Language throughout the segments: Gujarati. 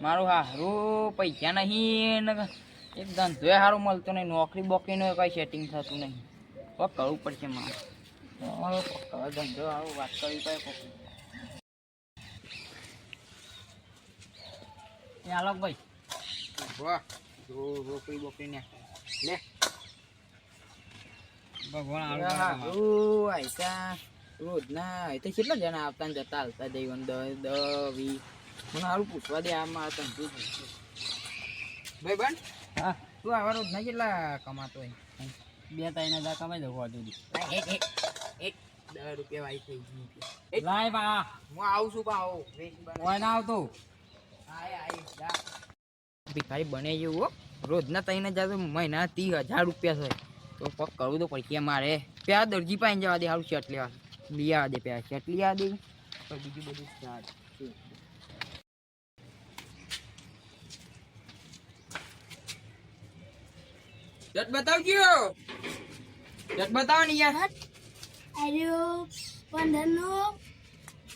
મારું હારું પૈસા નહીં ને એક ધંધો સારું મળતો નહીં, નોકરી બોકરીનું કઈ સેટિંગ થતું નહીં. કોક કરવું પડશે મારે. ધંધો સારું વાત કરવી પડે કોક. આલોક ભાઈ વાહ જો રોકડી બોકરી ને લે ભગવાન આયસા રોજ ના એ તો કેટલા જણા આવતા ને જતા હાલતા જઈવન 10-20 મને સારું પૂછવા દે આમાં ધંધો ભાઈ બન. હા તું આવા રોજ ના કેટલા કમાતો હોય? 2-3 હજાર કમાઈ દઉં સુધી. 10 રૂપિયા વાઈ થઈ ગઈ લાય બા હું આવું છું બા આવું ના આવતો ભિખારી બને જેવું રોજના 3000 મહિના 30,000 રૂપિયા છે તો પગ કરવું તો પડશે મારે. પ્યા દરજી પાઈને જવા દે સારું શર્ટ લેવા લઈ આવવા દે, પ્યા શર્ટ લઈ આવવા દે બીજું બધું સ્ટાર્ટ. શર્ટ બતાવજો, શર્ટ બતાવો ને યાર. આર્યો 15 નો,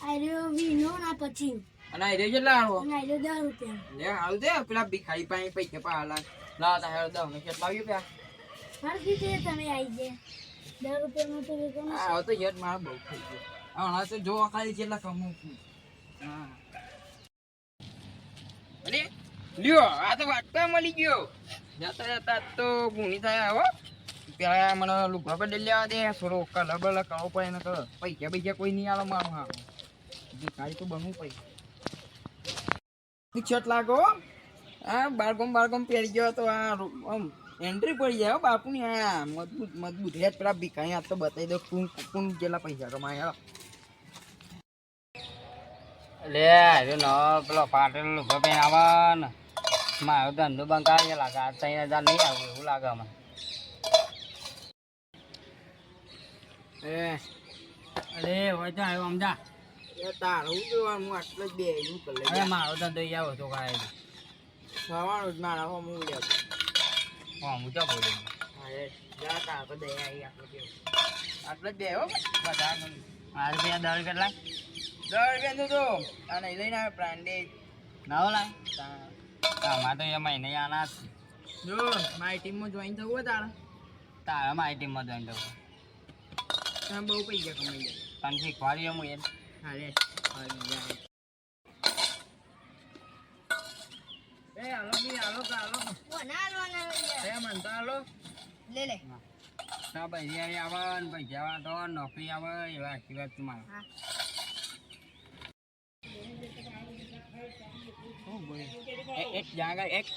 આર્યો 20 નો ના 25 અને આર્યો કેટલા આવો? અને આર્યો 10 રૂપિયા. લે આવ દે પેલા ભિખારી પાસે પૈસા પાલા લાતા હેર 10 ને કેટલા આવ્યો પ્યા? મારી કીધે તમે આવી જાય 10 રૂપિયામાં તો વેચો ને. આ તો યાર માર બહુ થઈ ગયો. હા તો જો ખાલી કેટલા કમાઉં છું. હા અરે લ્યો આ તો વાટકા મળી ગયો. જતા જતા તો ગુણી થયા હો. પેલા મને લુગડા પર લેવા દે થોડો કલર બલર કરવો પડે ને તો પૈસા કોઈ નહીં આલો મારું. હા ભિખારી તો બનવું પડે. શર્ટ લાગો હા બાળકોમ પહેરી ગયો તો આ આમ એન્ટ્રી પડી જાય બાપુની. હા મજબૂત હેત પેલા ભિખારી આ તો બતાવી દો કોણ કેટલા પૈસા કમાય. લે આવ્યો પેલો પાટેલ લુગડો પહેરી આવા ને મારો ધંધો બંકાય લાગે. 3,000 નહીં આવું એવું લાગે મને. અરે હોય તો આવ્યો સમજા તારું જોવાનું હું આટલો જ બે કરી મારો ધંધો આવો તો કાંઈ સવાણું જ મારા હો હું લે હું તો બોલું જા તાર તો દે આવી આટલો જ બે હો બધા મારે ત્યાં 10 કેટલા 10 રૂપિયા તો આ નહીં લઈને આવે બ્રાન્ડેડ ના લાય આમાં તો એ મહિને આના જો મારી ટીમમાં જોઈન થવું હોય તારા મારી ટીમમાં જોઈન થવું તમે બહુ પૈસા કમાઈ જાય તને શીખવાડી હું એ હા રે નોકરી આવે એવા આશીર્વાદ તમારા. એક જાગા એક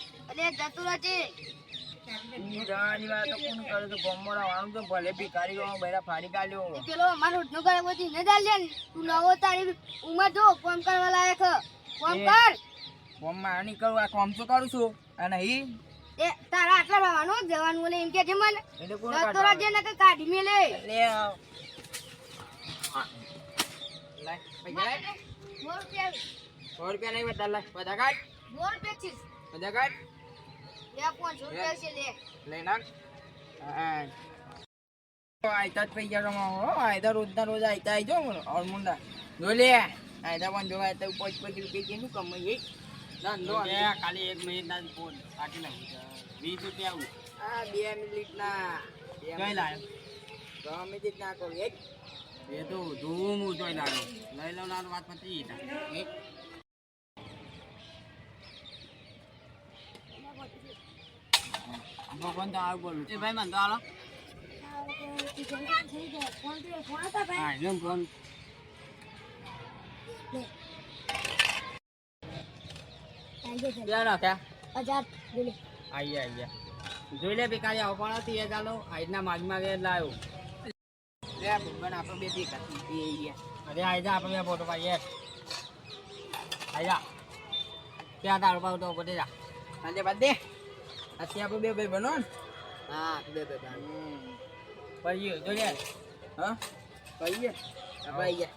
ભલે ભિખારી બેરા ફાડી કાઢ્યો પેલો મારો રોજનો કરે બધી ને દાલ લે તું નવો તારી ઉંમર જો ફોન કરવા લાયક ફોન કર. ફોન માં નહીં કરું આ કામ તો કરું છું અને ઈ એ તારા આટલા ભાવાનું જવાનું બોલે એમ કે છે મને એટલે કોણ તો રાજે ને કે કાઢી મેલે લે લાય પૈસા લાય 100 રૂપિયા નહીં બધા લાય બધા કાઢ 100 રૂપિયા છે બધા કાઢ લે 500 રૂપિયા છે લે નાખ. હા આયતા જ પૈસા કમાવો આયતા રોજના રોજ આયતા આવી જો ઓર મુંડા જો લે આયતા પણ જો આયતા 5 રૂપિયા કેનું કમાઈ ધંધો ખાલી 1 મિનિટ ના ફોન કાઢી નાખું 20 રૂપિયા આવું. હા 2 મિનિટ ના કઈ લાય ગમે તે ના કરું એક એ તો ધૂમ જોઈ લાગે લઈ લો ના વાત પતી એક ભગવાન તો આવ બોલું એ ભાઈ મને તો હાલો હા જેમ ફોન ના ક્યાં 1000 બોલે આઈ જોઈ લે ભિખારી આવો પણ 3000 નો આજના માગે લાવ્યો લે ભગવાન આપણે બે ભિખારી ગયા. અરે આજા આપણે ફોટો પાડીએ આજા ત્યાં તારો પાવ તો બધે જા આજે બાદ દે આથી આપણે બે ભાઈ બનો ને. હા બે ભાઈ પડીએ જોઈએ હા પડીએ આપણે આવી ગયા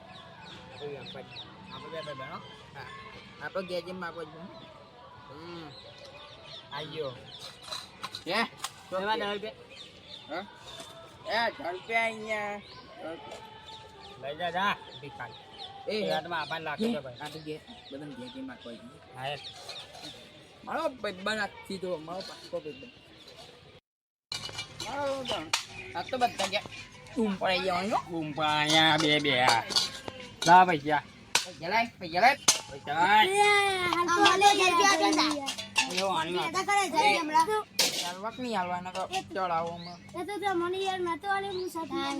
આપણે બે ભાઈ બનો. હા આપણે ગેજેમ માં કોઈ આવી ગયો હે તો 10 રૂપિયા હા એ 10 રૂપિયા અહીંયા લઈ જા ભિખારી એ યાદમાં આપણને લાગે છે ભાઈ આ તો કે બદન કે કે માં કોઈ હા મારો ભાઈબંધ આખી તો મારો પાકો ભાઈબંધ મારો આ તો બધા કે બૂમ પડી જવાનો બૂમ પાયા બે લા ભૈયા પૈસા લાય યો આની ચાલવાક નહીં હાલવાના તો ચડાવો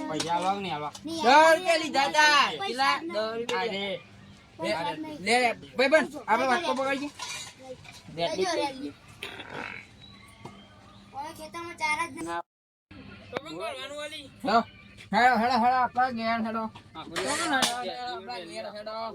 પૈસા લાવ નહીં હાલવા 10 રૂપિયા લીધા તા કેટલા 10 રૂપિયા લે ભાઈબંધ આપણે વાટકો પકડજી ખેતરમાં ચાર જ હેડો આપણા ઘેર હેડો આપણા ઘેર હેડો